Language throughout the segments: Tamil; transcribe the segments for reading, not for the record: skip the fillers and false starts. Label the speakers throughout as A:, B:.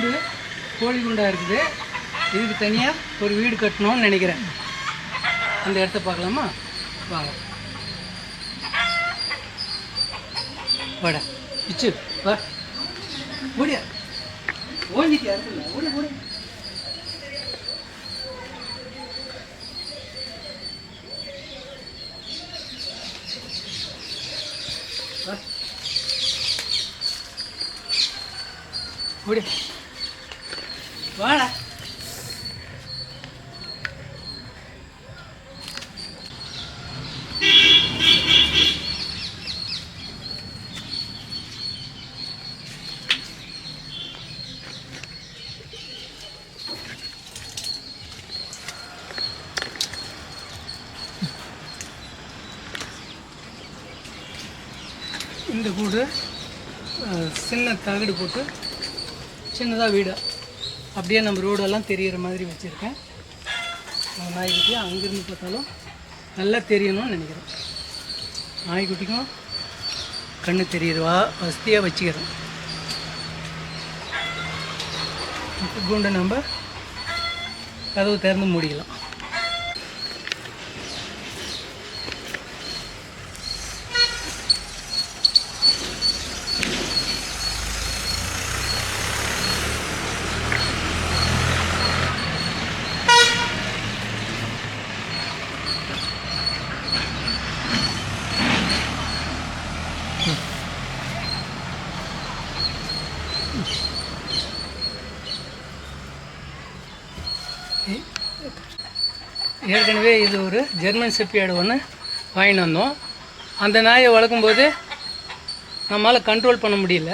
A: கூண்டு கோழி குண்டாக இருக்குது. இதுக்கு தனியாக ஒரு வீடு கட்டணும்னு நினைக்கிறேன். அந்த இடத்த பார்க்கலாமா? வாங்க. வாடா பிச்சு வா. ஓடியா ஓடிட்டியா இருக்குல்ல? ஓடி ஓடி. ஓடி வாடா. இந்த கூடு சின்ன தகடு போட்டு சின்னதாக வீடு அப்படியே நம்ம ரோடெல்லாம் தெரிகிற மாதிரி வச்சுருக்கேன். நாய்க்குட்டி அங்கேருந்து பார்த்தாலும் நல்லா தெரியணும்னு நினைக்கிறேன். நாய்க்குட்டிக்கும் கண்ணு தெரியுதுவா வசதியாக வச்சுக்கிறேன். கூண்டை நம்ம கதவு திறந்து மூடிக்கலாம். ஏற்கனவே இது ஒரு ஜெர்மன் ஷெப்பர்டு ஒன்று வாங்கிட்டு வந்தோம். அந்த நாயை வளர்க்கும்போது நம்மளால் கண்ட்ரோல் பண்ண முடியல.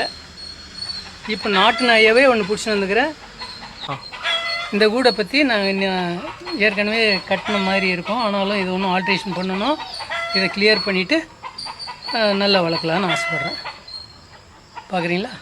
A: இப்போ நாட்டு நாயாவே ஒன்று பிடிச்சின்னு வந்துக்கிறேன். இந்த கூடை பற்றி நாங்கள் ஏற்கனவே கட்டின மாதிரி இருக்கோம். ஆனாலும் இது ஒன்றும் ஆல்ட்ரேஷன் பண்ணணும். இதை கிளியர் பண்ணிவிட்டு நல்லா வளர்க்கலான்னு ஆசைப்பட்றேன். பார்க்குறீங்களா?